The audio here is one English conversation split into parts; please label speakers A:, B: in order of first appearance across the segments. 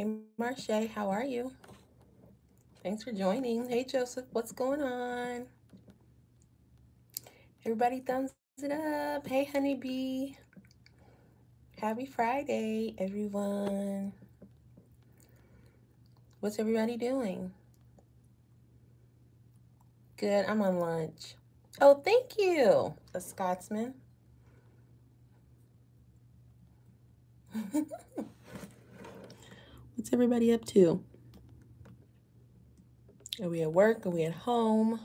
A: Hey, Marche, how are you? Thanks for joining. Hey, Joseph, what's going on? Everybody thumbs it up. Hey, Honeybee. Happy Friday, everyone. What's everybody doing? Good, I'm on lunch. Oh, thank you, a Scotsman. What's everybody up to? Are we at work? Are we at home?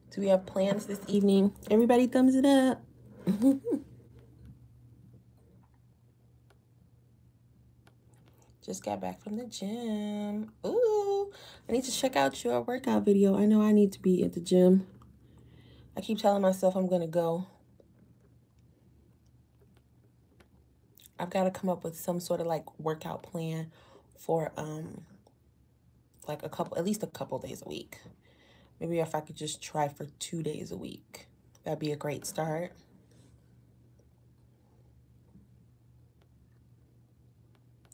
A: Do we have plans this evening? Everybody thumbs it up. Just got back from the gym. Ooh, I need to check out your workout video. I know I need to be at the gym. I keep telling myself I'm gonna go. I've got to come up with some sort of like workout plan for like at least a couple days a week. Maybe if I could just try for 2 days a week, that'd be a great start.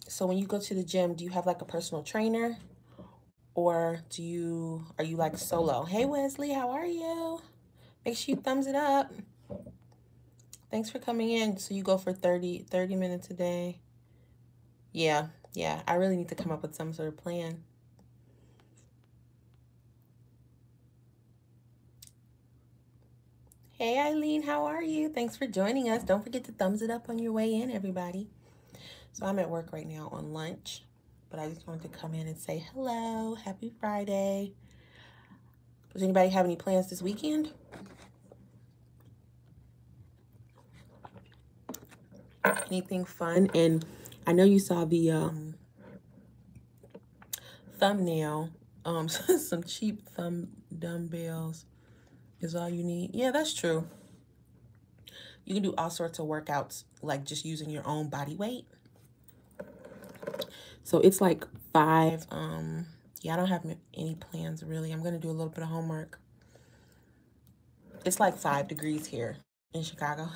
A: So when you go to the gym, do you have like a personal trainer, or are you like solo? Hey Wesley, how are you? Make sure you thumbs it up. Thanks for coming in. So you go for 30 minutes a day. Yeah, I really need to come up with some sort of plan. Hey Eileen, how are you? Thanks for joining us. Don't forget to thumbs it up on your way in, everybody. So I'm at work right now on lunch, but I just wanted to come in and say hello. Happy Friday. Does anybody have any plans this weekend? Anything fun? And I know you saw the thumbnail. Some cheap dumbbells is all you need. Yeah, that's true. You can do all sorts of workouts, like just using your own body weight. So it's like 5. Yeah, I don't have any plans really. I'm gonna do a little bit of homework. It's like 5 degrees here in Chicago.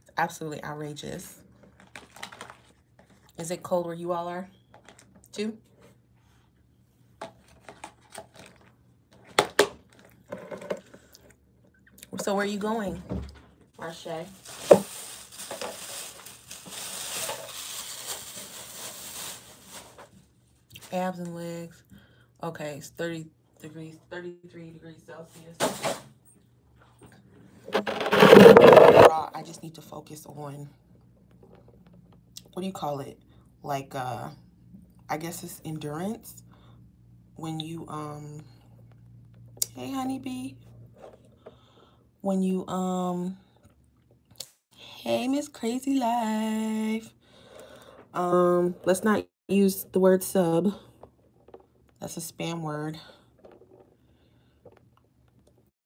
A: It's absolutely outrageous. Is it cold where you all are too? So where are you going, Marche? Abs and legs. Okay, it's 33 degrees Celsius. I just need to focus on, what do you call it? Like, I guess it's endurance. When you, hey honeybee. When you, hey Miss Crazy Life. Let's not use the word sub. That's a spam word.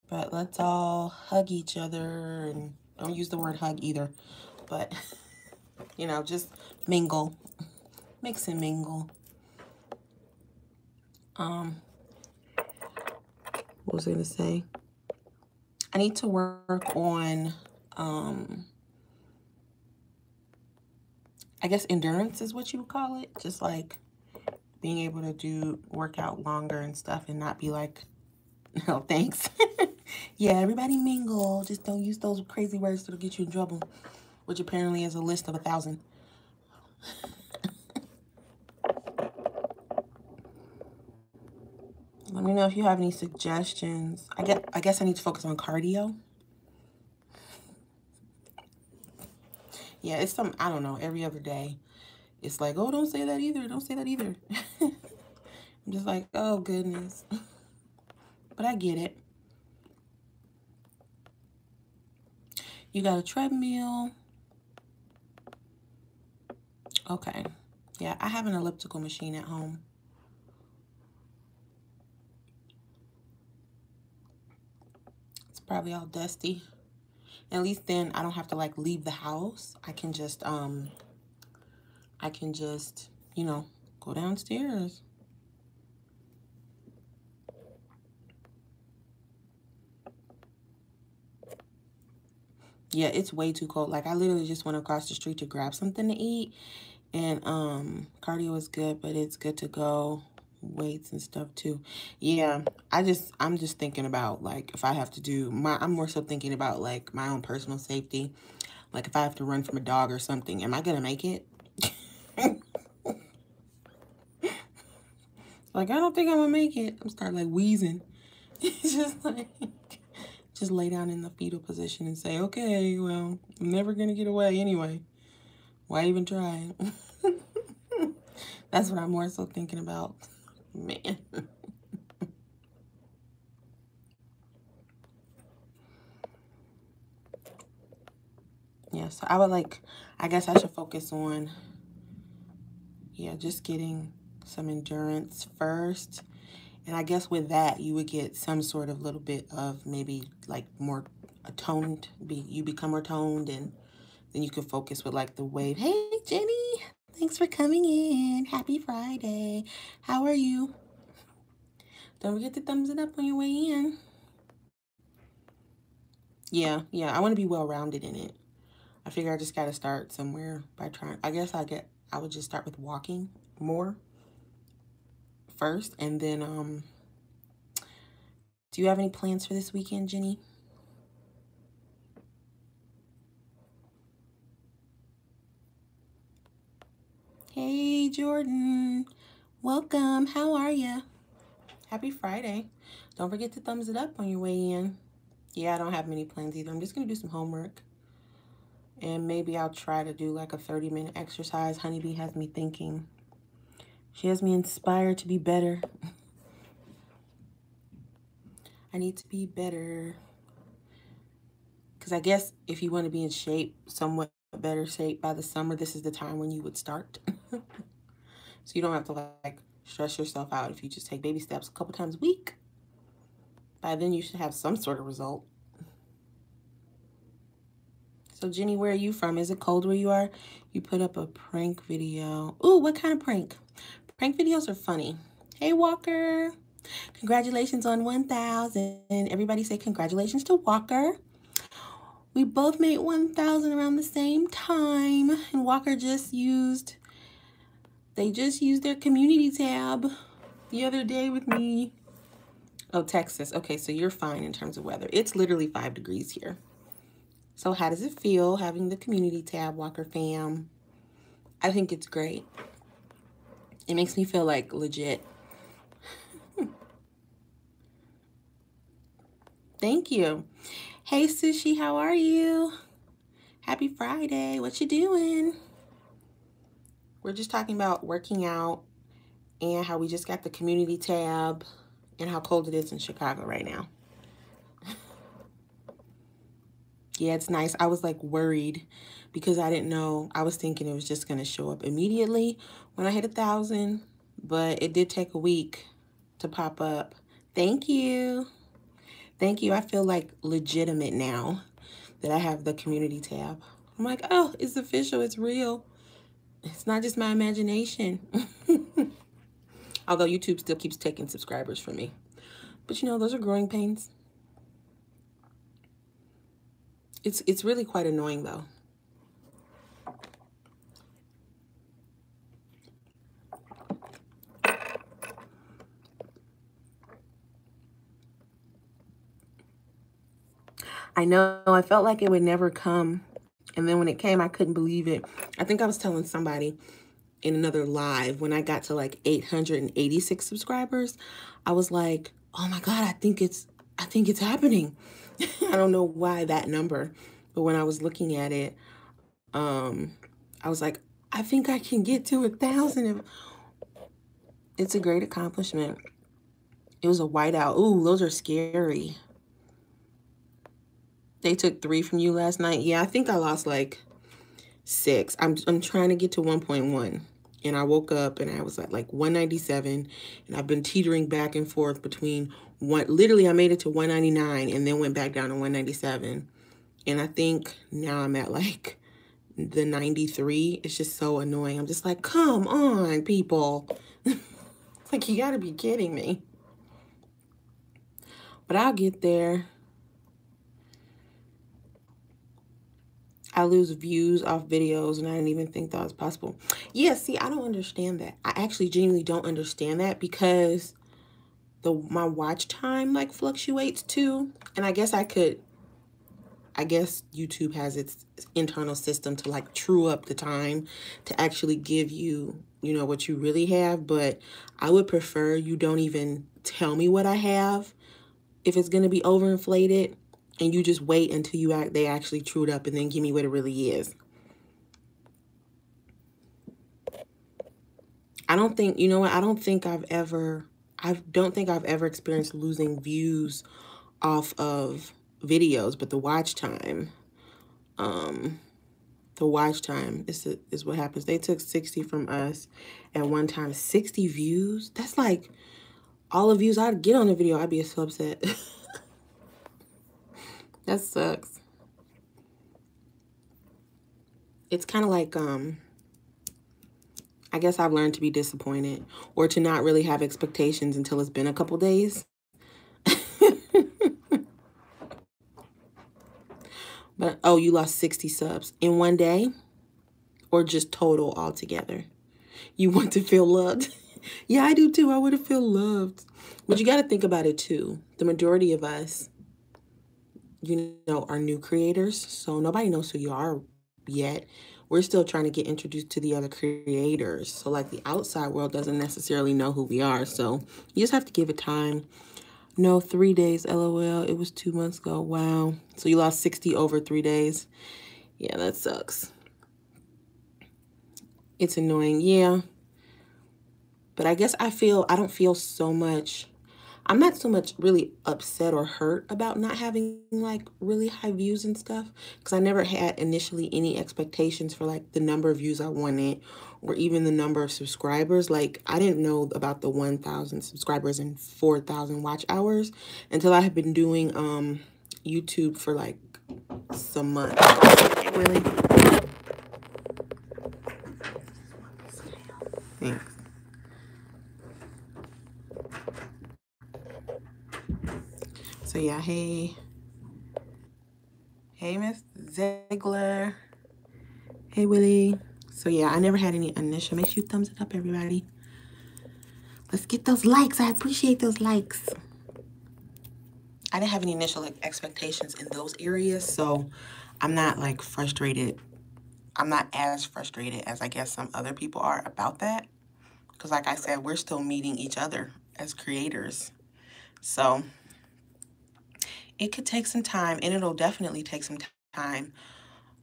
A: But let's all hug each other, and don't use the word hug either. But, you know, just mingle. Mix and mingle. What was I gonna say? I need to work on, I guess endurance is what you would call it. Just like being able to work out longer and stuff and not be like, no, thanks. Yeah, everybody mingle. Just don't use those crazy words that'll get you in trouble, which apparently is a list of 1,000. Let me know if you have any suggestions. I guess I need to focus on cardio. Yeah, it's I don't know, every other day. It's like, oh, don't say that either. Don't say that either. I'm just like, oh, goodness. But I get it. You got a treadmill. Okay. Yeah, I have an elliptical machine at home. It's probably all dusty. At least then I don't have to like leave the house. I can just, you know, go downstairs. Yeah, it's way too cold. Like, I literally just went across the street to grab something to eat, And cardio is good, but it's good to go weights and stuff too. Yeah, I'm just thinking about like if I have to do I'm more so thinking about like my own personal safety. Like if I have to run from a dog or something, am I gonna make it? Like I don't think I'm gonna make it. I'm start like wheezing. It's just like just lay down in the fetal position and say, okay, well, I'm never gonna get away anyway. Why even try? That's what I'm more so thinking about. Man. Yeah, so I would like, I guess I should focus on, yeah, just getting some endurance first. And I guess with that, you would get some sort of little bit of maybe like more toned, you become more toned, and then you can focus with like the wave. Hey, Jenny, thanks for coming in. Happy Friday. How are you? Don't forget to thumbs it up on your way in. Yeah, I want to be well-rounded in it. I figure I just got to start somewhere by trying. I guess I would just start with walking more first, and then do you have any plans for this weekend, Jenny? Hey, Jordan. Welcome. How are you? Happy Friday. Don't forget to thumbs it up on your way in. Yeah, I don't have many plans either. I'm just going to do some homework. And maybe I'll try to do like a 30-minute exercise. Honeybee has me thinking. She has me inspired to be better. I need to be better. Because I guess if you want to be in shape, somewhat better shape by the summer, this is the time when you would start. So you don't have to like stress yourself out if you just take baby steps a couple times a week. By then you should have some sort of result. So Jenny, where are you from? Is it cold where you are? You put up a prank video. Ooh, what kind of prank? Prank videos are funny. Hey, Walker. Congratulations on 1,000. Everybody say congratulations to Walker. We both made 1,000 around the same time. And Walker they just used their community tab the other day with me. Oh, Texas. Okay, so you're fine in terms of weather. It's literally 5 degrees here. So how does it feel having the community tab, Walker fam? I think it's great. It makes me feel like legit. Thank you. Hey, Sushi, how are you? Happy Friday. What you doing? We're just talking about working out and how we just got the community tab and how cold it is in Chicago right now. Yeah, it's nice. I was like worried because I didn't know. I was thinking it was just going to show up immediately when I hit 1,000, but it did take a week to pop up. Thank you. Thank you. I feel like legitimate now that I have the community tab. I'm like, oh, it's official. It's real. It's not just my imagination. Although YouTube still keeps taking subscribers from me. But you know, those are growing pains. It's really quite annoying though. I know, I felt like it would never come. And then when it came, I couldn't believe it. I think I was telling somebody in another live when I got to like 886 subscribers, I was like, oh my God, I think it's happening. I don't know why that number, but when I was looking at it, I was like, I think I can get to 1,000. It's a great accomplishment. It was a whiteout. Ooh, those are scary. They took 3 from you last night. Yeah, I think I lost like 6. I'm trying to get to 1.1. And I woke up and I was at like 197. And I've been teetering back and forth between literally I made it to 199 and then went back down to 197. And I think now I'm at like the 93. It's just so annoying. I'm just like, come on, people. Like, you gotta be kidding me. But I'll get there. I lose views off videos and I didn't even think that was possible. Yeah, see, I don't understand that. I actually genuinely don't understand that because my watch time like fluctuates too. And I guess YouTube has its internal system to like true up the time to actually give you, you know, what you really have. But I would prefer you don't even tell me what I have if it's going to be overinflated, and you just wait until they actually true it up and then give me what it really is. I don't think, you know what, I don't think I've ever experienced losing views off of videos, but the watch time is what happens. They took 60 from us at one time. 60 views? That's like all the views I'd get on a video. I'd be so upset. That sucks. It's kind of like, I guess I've learned to be disappointed or to not really have expectations until it's been a couple days. But, oh, you lost 60 subs in one day or just total altogether? You want to feel loved? Yeah, I do too. I want to feel loved. But you got to think about it too. The majority of us, you know, are new creators. So nobody knows who you are yet. We're still trying to get introduced to the other creators. So like the outside world doesn't necessarily know who we are. So you just have to give it time. No, 3 days, LOL. It was 2 months ago. Wow. So you lost 60 over 3 days. Yeah, that sucks. It's annoying. Yeah. But I guess I don't feel so much. I'm not so much really upset or hurt about not having like really high views and stuff, because I never had initially any expectations for like the number of views I wanted or even the number of subscribers. Like I didn't know about the 1,000 subscribers and 4,000 watch hours until I had been doing YouTube for like some months. Really? Thanks. So yeah, hey Miss Ziegler. Hey Willie. So yeah, I never had any initial. Make sure you thumbs it up, everybody. Let's get those likes. I appreciate those likes. I didn't have any initial like expectations in those areas, so I'm not like frustrated. I'm not as frustrated as I guess some other people are about that. Because like I said, we're still meeting each other as creators. So it could take some time, and it'll definitely take some time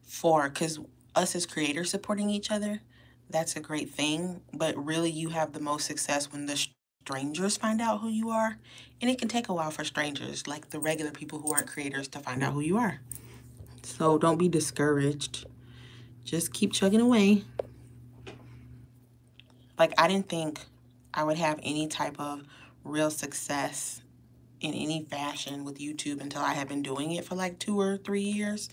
A: because us as creators supporting each other, that's a great thing. But really, you have the most success when the strangers find out who you are. And it can take a while for strangers, like the regular people who aren't creators, to find out who you are. So don't be discouraged. Just keep chugging away. Like, I didn't think I would have any type of real success in any fashion with YouTube until I had been doing it for like 2 or 3 years,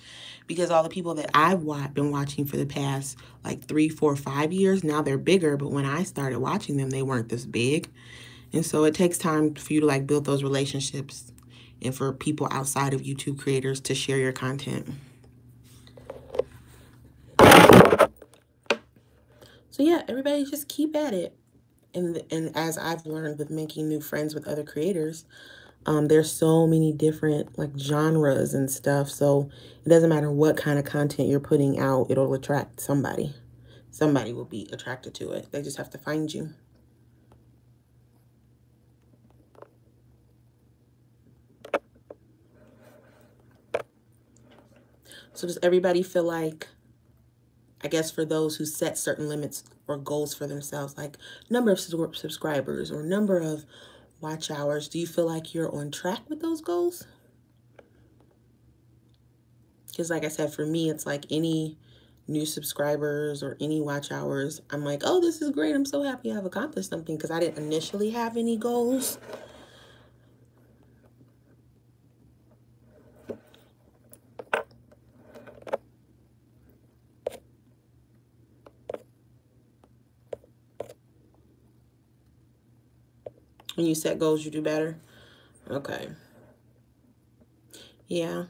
A: because all the people that I've been watching for the past like 3, 4, 5 years, now they're bigger, but when I started watching them, they weren't this big. And so it takes time for you to like build those relationships and for people outside of YouTube creators to share your content. So yeah, everybody just keep at it. And as I've learned with making new friends with other creators, there's so many different like genres and stuff. So it doesn't matter what kind of content you're putting out, it'll attract somebody. Somebody will be attracted to it. They just have to find you. So does everybody feel like, I guess for those who set certain limits or goals for themselves, like number of subscribers or number of watch hours, do you feel like you're on track with those goals? Because like I said, for me, it's like any new subscribers or any watch hours, I'm like, oh, this is great. I'm so happy I've accomplished something, because I didn't initially have any goals. When you set goals, you do better. Okay. Yeah.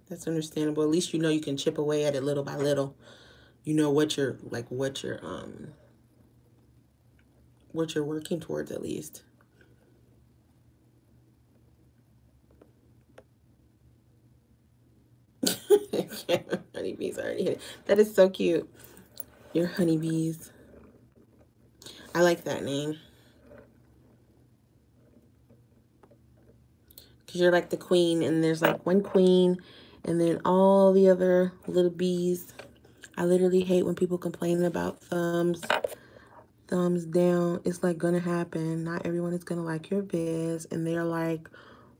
A: That's understandable. At least you know you can chip away at it little by little. You know what you're what you're working towards at least. Honeybees already hit it. That is so cute. Your honeybees. I like that name. Because you're like the queen, and there's like one queen, and then all the other little bees. I literally hate when people complain about thumbs down. It's like gonna happen. Not everyone is gonna like your vids, and they're like,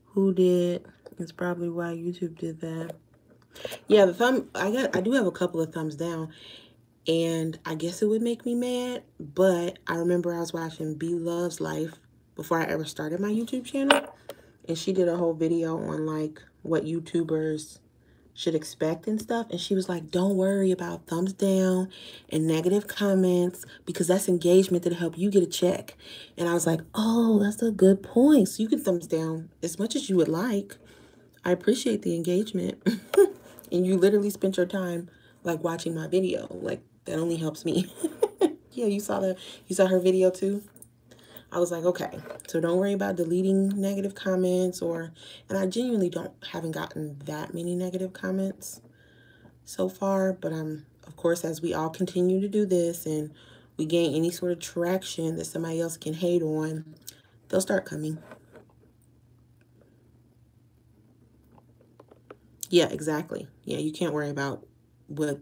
A: who did? It's probably why YouTube did that. Yeah, the thumb, I do have a couple of thumbs down, and I guess it would make me mad, but I remember I was watching B Loves Life before I ever started my YouTube channel, and she did a whole video on like what YouTubers should expect and stuff, and she was like, don't worry about thumbs down and negative comments, because that's engagement that'll help you get a check. And I was like, oh, that's a good point. So you can thumbs down as much as you would like. I appreciate the engagement. And you literally spent your time like watching my video. Like, that only helps me. Yeah, you saw her video too. I was like, okay, so don't worry about deleting negative comments, and I genuinely haven't gotten that many negative comments so far, but of course, as we all continue to do this and we gain any sort of traction that somebody else can hate on, they'll start coming. Yeah, exactly. Yeah, you can't worry about what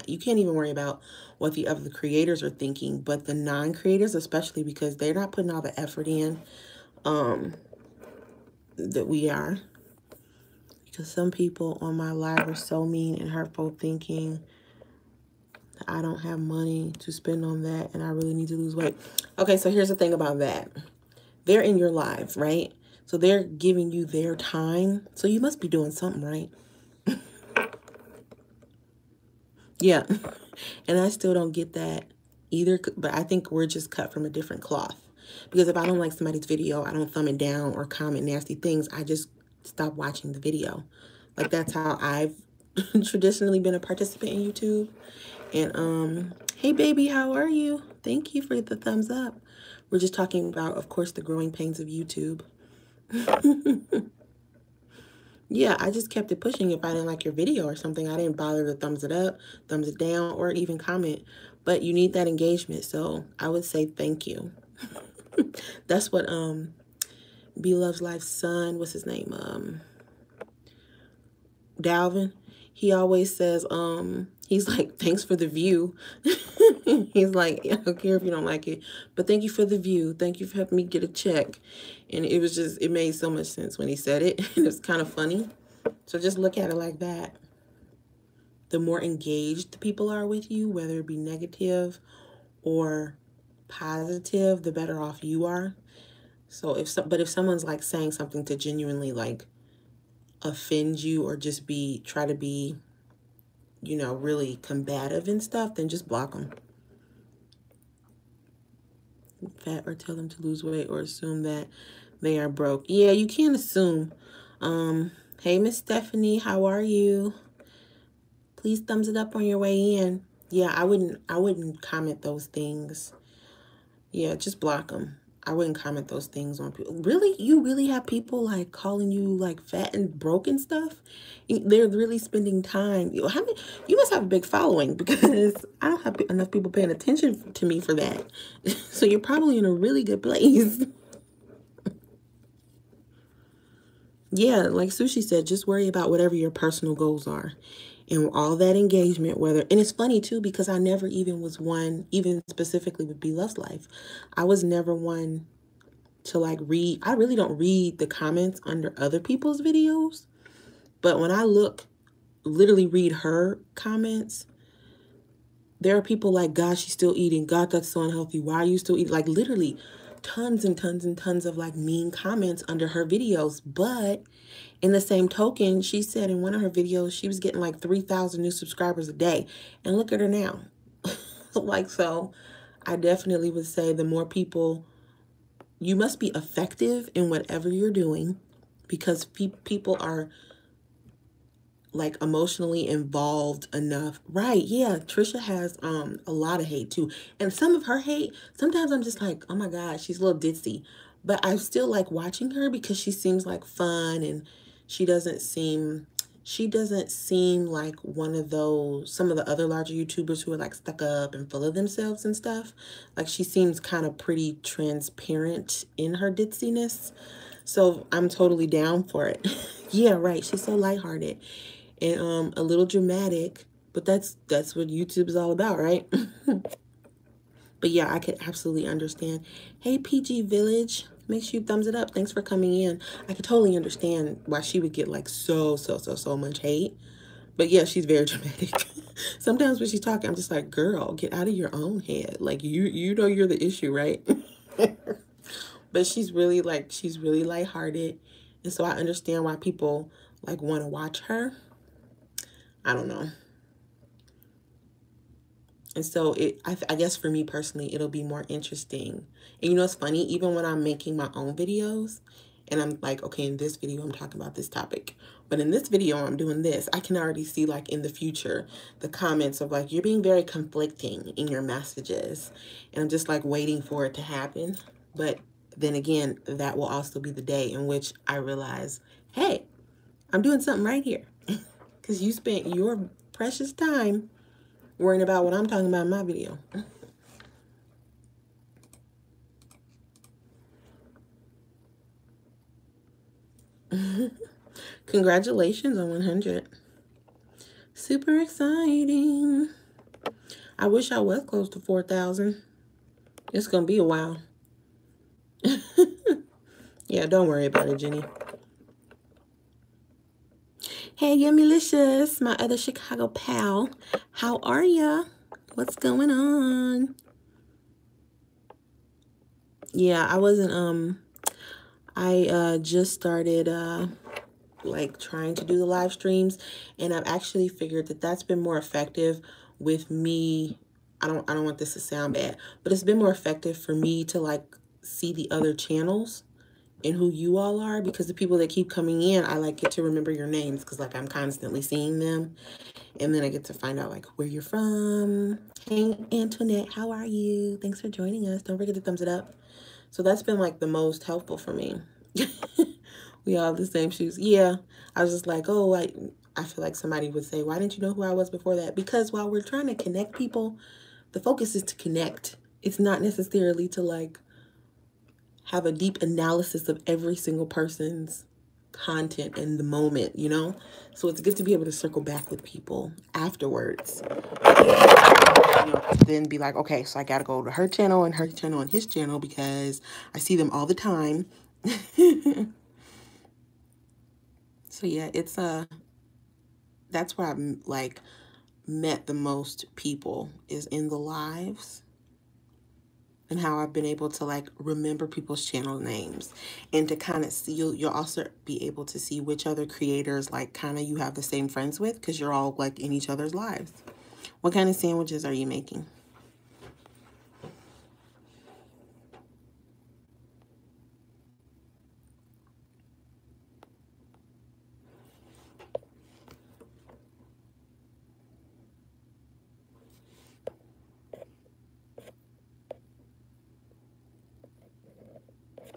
A: you can't even worry about what the other creators are thinking, but the non-creators, especially, because they're not putting all the effort in that we are. Because some people on my live are so mean and hurtful, thinking that I don't have money to spend on that and I really need to lose weight. Okay, so here's the thing about that. They're in your lives, right? So they're giving you their time. So you must be doing something right. Yeah. And I still don't get that either. But I think we're just cut from a different cloth. Because if I don't like somebody's video, I don't thumb it down or comment nasty things. I just stop watching the video. Like, that's how I've traditionally been a participant in YouTube. And hey baby, how are you? Thank you for the thumbs up. We're just talking about, of course, the growing pains of YouTube. Yeah, I just kept it pushing. If I didn't like your video or something, I didn't bother to thumbs it up, thumbs it down, or even comment. But you need that engagement, so I would say thank you. That's what B Loves Life's son, what's his name? Dalvin. He always says, he's like, thanks for the view. He's like, I don't care if you don't like it, but thank you for the view. Thank you for helping me get a check. And it was just, it made so much sense when he said it. And it's kind of funny. So just look at it like that. The more engaged people are with you, whether it be negative or positive, the better off you are. So if someone's like saying something to genuinely like offend you or just try to be, you know, really combative and stuff, then just block them. Fat, or tell them to lose weight, or assume that they are broke. Yeah, you can't assume. Hey, Miss Stephanie, how are you? Please thumbs it up on your way in. Yeah, I wouldn't comment those things. Yeah, just block them. I wouldn't comment those things on people. Really? You really have people like calling you like fat and broke and stuff? They're really spending time. You must have a big following, because I don't have enough people paying attention to me for that. So you're probably in a really good place. Yeah, like Sushi said, just worry about whatever your personal goals are. And all that engagement, and it's funny too, because I never even was one, even specifically with Be Love's Life, I was never one to like read. I really don't read the comments under other people's videos. But when I literally read her comments, there are people like, God, she's still eating. God, that's so unhealthy. Why are you still eating? Like, literally tons and tons and tons of like mean comments under her videos. But in the same token, she said in one of her videos, she was getting like 3,000 new subscribers a day. And look at her now. Like, so I definitely would say the more people, you must be effective in whatever you're doing, because people are like emotionally involved enough. Right, yeah, Trisha has a lot of hate too. And some of her hate, sometimes I'm just like, oh my God, she's a little ditzy. But I still like watching her because she seems like fun, and she doesn't seem like one of those, some of the other larger YouTubers who are like stuck up and full of themselves and stuff. Like she seems kind of pretty transparent in her ditziness. So I'm totally down for it. Yeah, right. She's so lighthearted and a little dramatic, but that's what YouTube is all about, right? But yeah, I could absolutely understand. Hey, PG Village, make sure you thumbs it up. Thanks for coming in. I could totally understand why she would get like so much hate. But yeah, she's very dramatic. Sometimes when she's talking, I'm just like, girl, get out of your own head. Like you know you're the issue, right? But she's really lighthearted. And so I understand why people like want to watch her. I don't know. And so I guess for me personally, it'll be more interesting. And you know, it's funny, even when I'm making my own videos and I'm like, okay, in this video, I'm talking about this topic. But in this video, I'm doing this. I can already see like in the future, the comments of like, you're being very conflicting in your messages. And I'm just like waiting for it to happen. But then again, that will also be the day in which I realize, hey, I'm doing something right here. Because you spent your precious time worrying about what I'm talking about in my video. Congratulations on 100. Super exciting. I wish I was close to 4,000. It's going to be a while. Yeah, don't worry about it, Jenny. Hey, Yummylicious, my other Chicago pal. How are ya? What's going on? Yeah, I wasn't, I just started, like trying to do the live streams, and I've actually figured that that's been more effective with me. I don't want this to sound bad, but it's been more effective for me to like see the other channels and who you all are, because the people that keep coming in, I like get to remember your names because like I'm constantly seeing them, and then I get to find out like where you're from. Hey Antoinette, how are you? Thanks for joining us. Don't forget to thumbs it up. So that's been like the most helpful for me. We all have the same shoes. Yeah, I was just like, oh, I feel like somebody would say, why didn't you know who I was before that? Because while we're trying to connect people, the focus is to connect. It's not necessarily to like have a deep analysis of every single person's content in the moment, you know? So it's good to be able to circle back with people afterwards. You know, then be like, okay, so I got to go to her channel and her channel and his channel because I see them all the time. So yeah, it's that's where I've like met the most people is in the lives, and how I've been able to like remember people's channel names, and to kind of see, you'll also be able to see which other creators like kind of you have the same friends with, because you're all like in each other's lives. What kind of sandwiches are you making?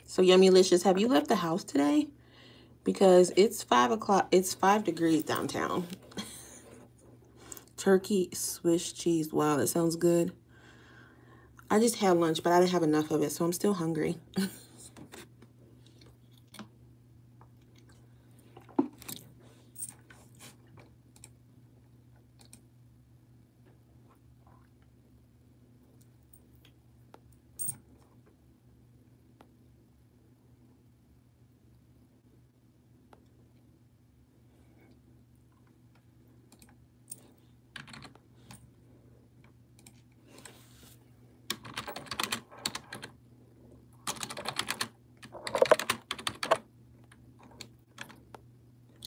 A: So Yummylicious, have you left the house today? Because it's 5 o'clock. It's 5 degrees downtown. Turkey Swiss cheese. Wow, that sounds good. I just had lunch, but I didn't have enough of it, so I'm still hungry.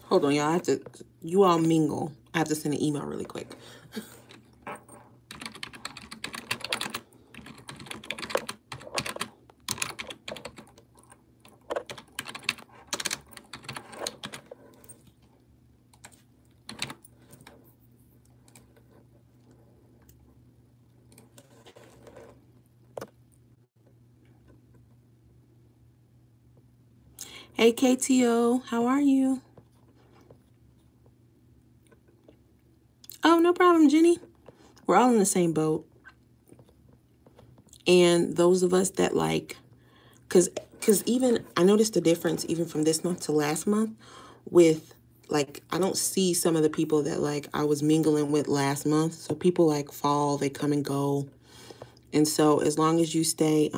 A: Hold on, y'all. I have to, you all mingle. I have to send an email really quick. Hey, KTO, how are you? Oh, no problem, Jenny. We're all in the same boat. And those of us that like, because even, I noticed the difference even from this month to last month with, like, I don't see some of the people that, like, I was mingling with last month. So people, like, fall, they come and go. And so as long as you stay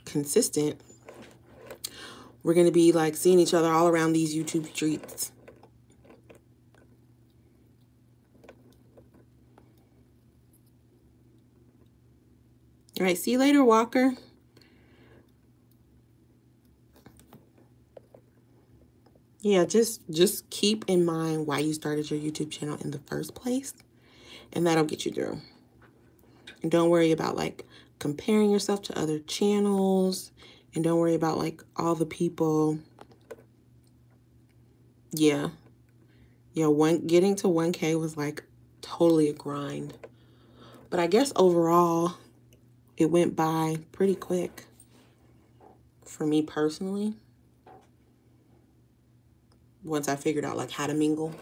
A: consistent, we're going to be, like, seeing each other all around these YouTube streets. All right, see you later, Walker. Yeah, just keep in mind why you started your YouTube channel in the first place, and that'll get you through. And don't worry about, like, comparing yourself to other channels, and don't worry about, like, all the people. Yeah. Yeah, getting to 1K was, like, totally a grind. But I guess overall, it went by pretty quick for me personally. Once I figured out, like, how to mingle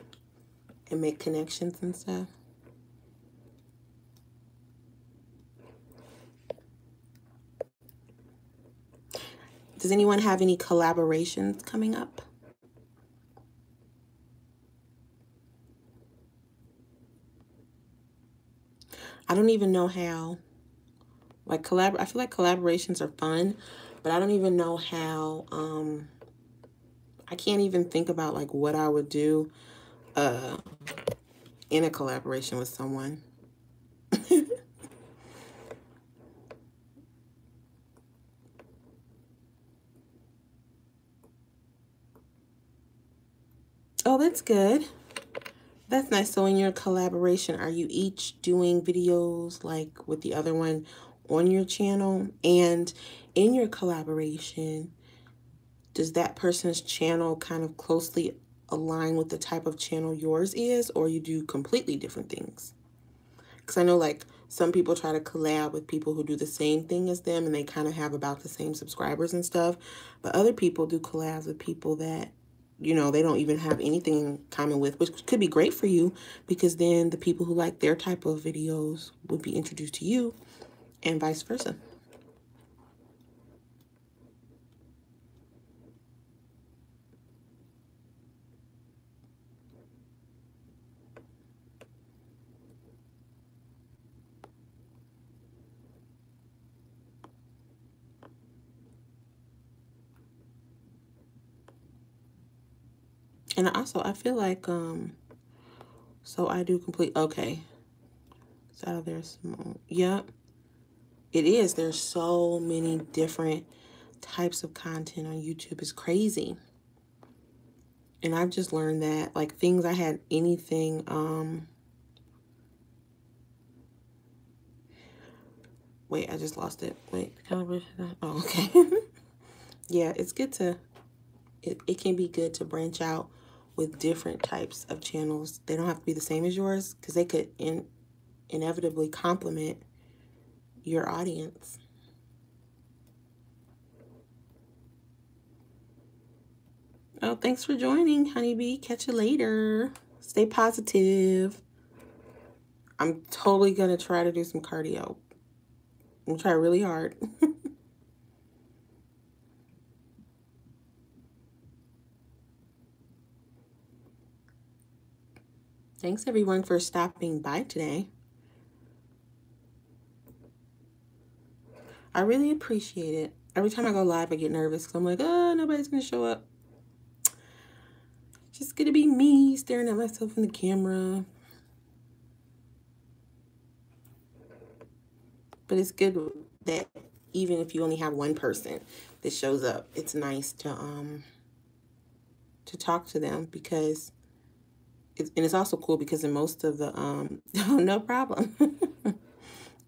A: and make connections and stuff. Does anyone have any collaborations coming up? I don't even know how, like, I feel like collaborations are fun, but I don't even know how, I can't even think about, like, what I would do in a collaboration with someone. Oh, that's good. That's nice. So in your collaboration, are you each doing videos like with the other one on your channel? And in your collaboration, does that person's channel kind of closely align with the type of channel yours is, or you do completely different things? Because I know, like, some people try to collab with people who do the same thing as them and they kind of have about the same subscribers and stuff. But other people do collabs with people that, you know, they don't even have anything in common with, which could be great for you because then the people who like their type of videos would be introduced to you and vice versa. And also, I feel like, so I do complete, okay. So there's small, yep. It is. There's so many different types of content on YouTube. It's crazy. And I've just learned that, like, things I had anything, wait, I just lost it. Wait, calibration. Oh, okay. Yeah, it's good to, it can be good to branch out with different types of channels. They don't have to be the same as yours because they could inevitably complement your audience. Oh, thanks for joining, Honeybee. Catch you later. Stay positive. I'm totally going to try to do some cardio. I'm going to try really hard. Thanks, everyone, for stopping by today. I really appreciate it. Every time I go live, I get nervous because I'm like, oh, nobody's going to show up. Just going to be me staring at myself in the camera. But it's good that even if you only have one person that shows up, it's nice to talk to them because it's also cool because in most of the oh, no problem.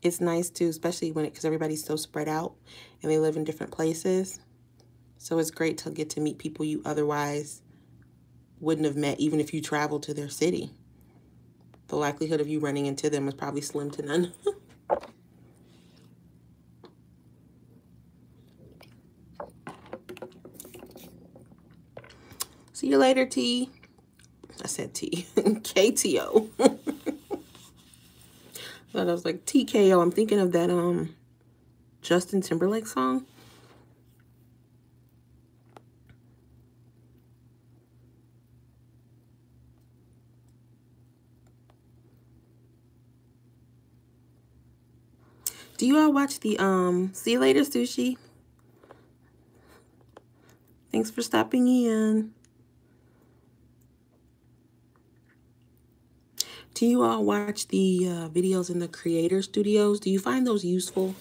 A: It's nice too, especially when because everybody's so spread out and they live in different places. So it's great to get to meet people you otherwise wouldn't have met even if you traveled to their city. The likelihood of you running into them is probably slim to none. See you later, T. I said T. KTO. Thought I was like TKO. I'm thinking of that Justin Timberlake song. Do you all watch the See you later, Sushi? Thanks for stopping in. Do you all watch the videos in the creator studios? Do you find those useful?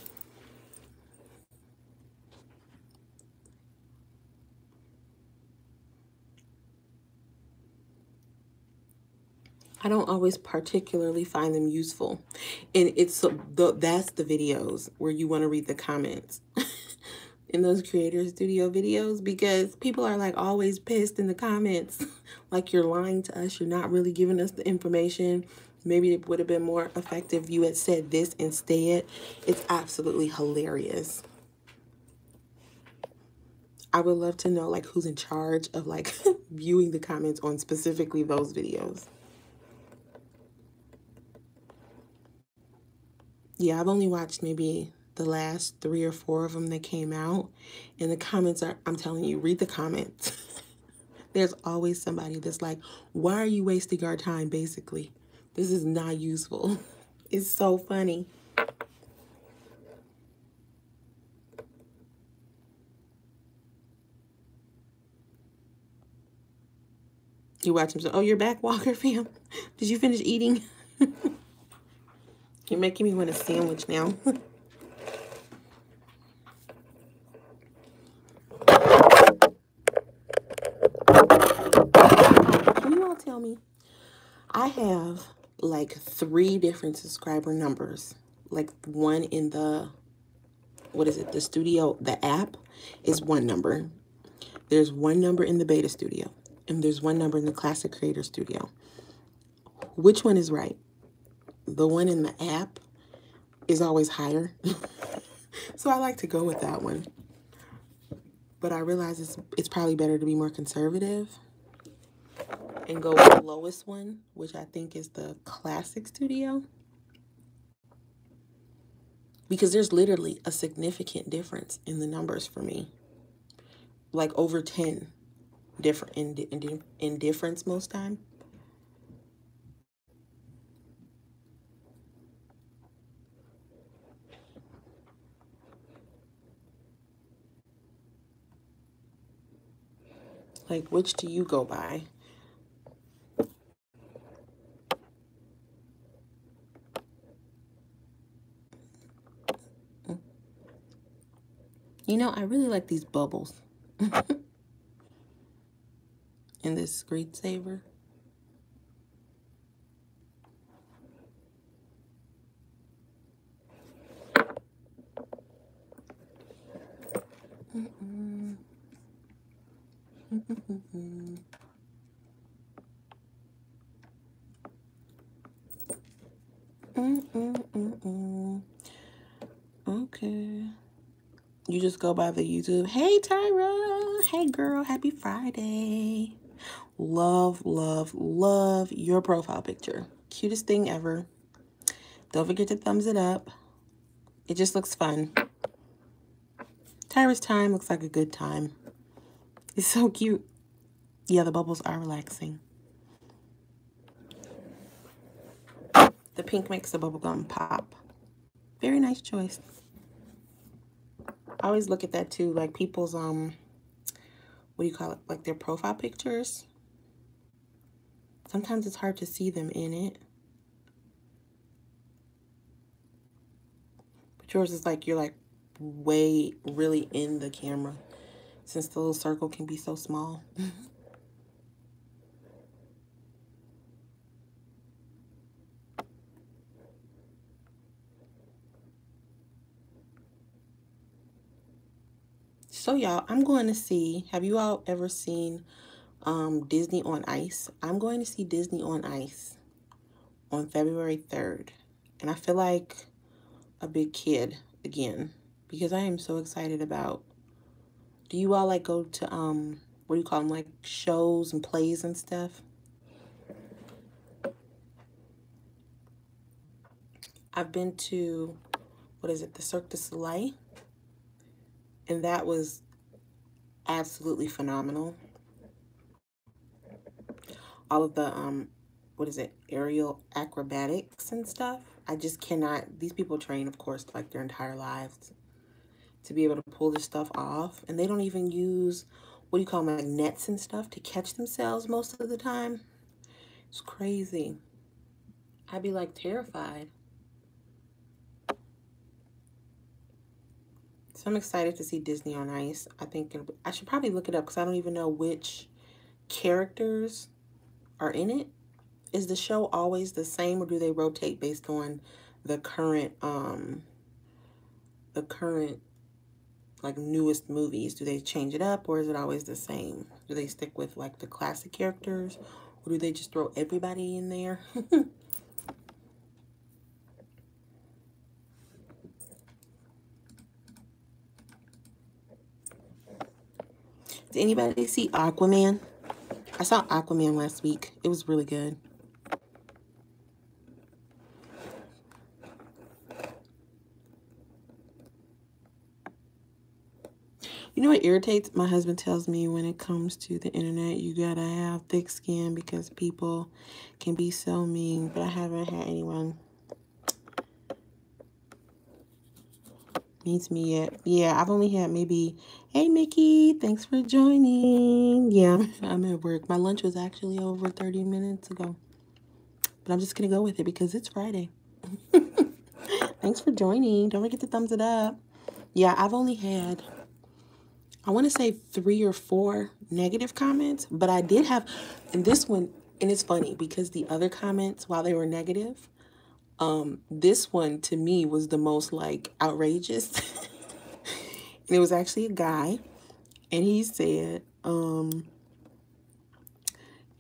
A: I don't always particularly find them useful. And it's that's the videos where you want to read the comments in those creator studio videos, because people are like always pissed in the comments. Like, you're lying to us. You're not really giving us the information. Maybe it would have been more effective if you had said this instead. It's absolutely hilarious. I would love to know like who's in charge of like viewing the comments on specifically those videos. Yeah, I've only watched maybe the last 3 or 4 of them that came out. And the comments are, I'm telling you, read the comments. There's always somebody that's like, why are you wasting our time, basically? This is not useful. It's so funny. You watch them say, oh, you're back, Walker fam? Did you finish eating? You're making me want a sandwich now. Can you all tell me? I have like 3 different subscriber numbers. Like one in the, what is it? The studio, the app is one number. There's one number in the beta studio. And there's one number in the classic creator studio. Which one is right? The one in the app is always higher. So I like to go with that one. But I realize it's probably better to be more conservative and go with the lowest one, which I think is the classic studio. Because there's literally a significant difference in the numbers for me. Like over 10 different in difference most time. Like, which do you go by? You know, I really like these bubbles in this screensaver. Okay. You just go by the YouTube. Hey, Tyra. Hey, girl. Happy Friday. Love, love, love your profile picture. Cutest thing ever. Don't forget to thumbs it up. It just looks fun. Tyra's time looks like a good time. It's so cute. Yeah, the bubbles are relaxing. The pink makes the bubblegum pop. Very nice choice. I always look at that too, like people's, what do you call it? Like their profile pictures. Sometimes it's hard to see them in it. But yours is like, you're like way really in the camera, since the little circle can be so small. So y'all, I'm going to see, have you all ever seen Disney on Ice? I'm going to see Disney on Ice on February 3rd. And I feel like a big kid again, because I am so excited about, do you all like go to, what do you call them, like shows and plays and stuff. I've been to, what is it, the Cirque du Soleil, and that was absolutely phenomenal. All of the what is it, aerial acrobatics and stuff. I just cannot, these people train, of course, like their entire lives to be able to pull this stuff off, and they don't even use, what do you call them, like nets and stuff to catch themselves most of the time. It's crazy. I'd be like terrified. So I'm excited to see Disney on Ice. I think I should probably look it up because I don't even know which characters are in it. Is the show always the same, or do they rotate based on the current like newest movies? Do they change it up, or is it always the same? Do they stick with like the classic characters, or do they just throw everybody in there? Did anybody see Aquaman? I saw Aquaman last week. It was really good. You know what irritates? My husband tells me when it comes to the internet, you gotta have thick skin because people can be so mean, but I haven't had anyone mean to me yet. Yeah, I've only had maybe, hey Mickey, thanks for joining. Yeah, I'm at work. My lunch was actually over 30 minutes ago, but I'm just gonna go with it because it's Friday. Thanks for joining. Don't forget to thumbs it up. Yeah, I've only had, I want to say 3 or 4 negative comments, but I did have, and this one, and it's funny because the other comments, while they were negative, this one to me was the most like outrageous. And it was actually a guy, and he said,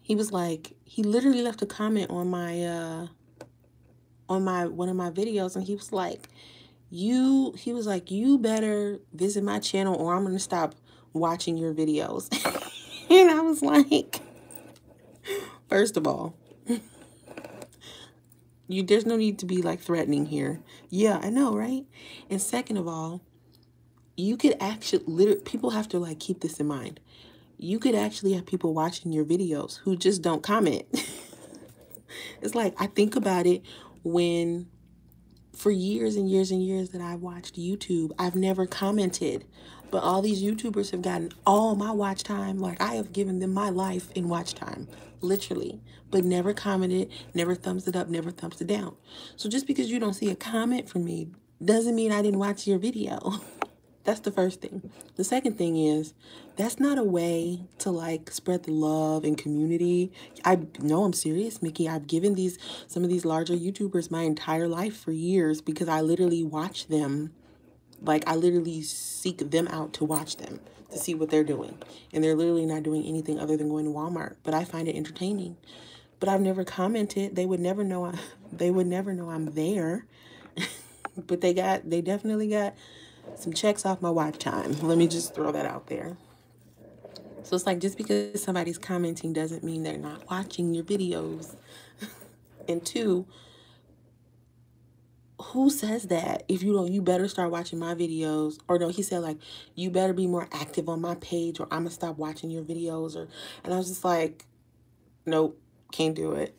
A: he was like, he literally left a comment on my one of my videos, and he was like, you better visit my channel or I'm gonna stop watching your videos. And I was like, first of all, there's no need to be like threatening here. Yeah, I know, right? And second of all, you could actually, literally, people have to like keep this in mind. You could actually have people watching your videos who just don't comment. It's like, I think about it when, for years and years and years that I've watched YouTube, I've never commented. But all these YouTubers have gotten all my watch time. Like, I have given them my life in watch time, literally. But never commented, never thumbs it up, never thumbs it down. So just because you don't see a comment from me doesn't mean I didn't watch your video. That's the first thing. The second thing is, that's not a way to like spread the love and community. I know, I'm serious, Mickey. I've given some of these larger YouTubers my entire life for years because I literally watch them. Like, I literally seek them out to watch them, to see what they're doing. And they're literally not doing anything other than going to Walmart. But I find it entertaining. But I've never commented. They would never know I'm there. But they definitely got some checks off my watch time. Let me just throw that out there. So it's like, just because somebody's commenting doesn't mean they're not watching your videos. And 2, who says that? If you don't, you better start watching my videos. Or no, he said like, you better be more active on my page or I'm gonna stop watching your videos. And I was just like, nope, can't do it.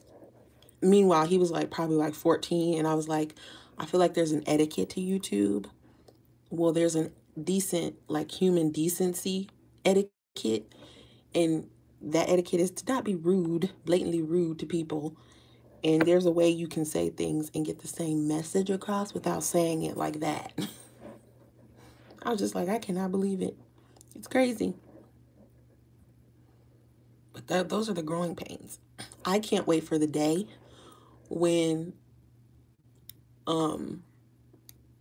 A: Meanwhile, he was like probably like 14, and I was like, I feel like there's an etiquette to YouTube. Well, there's a decent, like, human decency etiquette, and that etiquette is to not be rude, blatantly rude to people. And there's a way you can say things and get the same message across without saying it like that. I was just like, I cannot believe it. It's crazy. But those are the growing pains. I can't wait for the day when,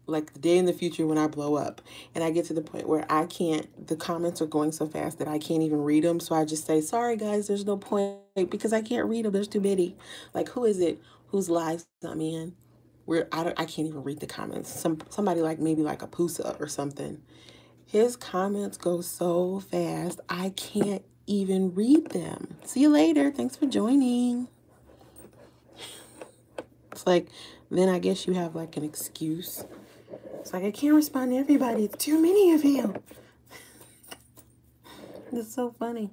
A: like the day in the future when I blow up and I get to the point where the comments are going so fast that I can't even read them. So I just say, sorry guys, there's no point because I can't read them. There's too many. Like, who is it whose lives I'm in where I can't even read the comments. Somebody like maybe like a Pusa or something. His comments go so fast. I can't even read them. See you later. Thanks for joining. It's like, then I guess you have like an excuse. It's like, I can't respond to everybody. It's too many of you. It's so funny.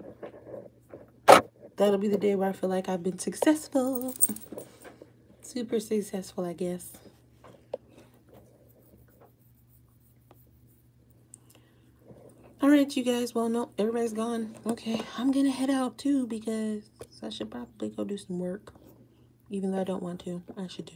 A: That'll be the day where I feel like I've been successful. Super successful, I guess. All right, you guys. Well, no, everybody's gone. Okay, I'm going to head out too because I should probably go do some work. Even though I don't want to, I should do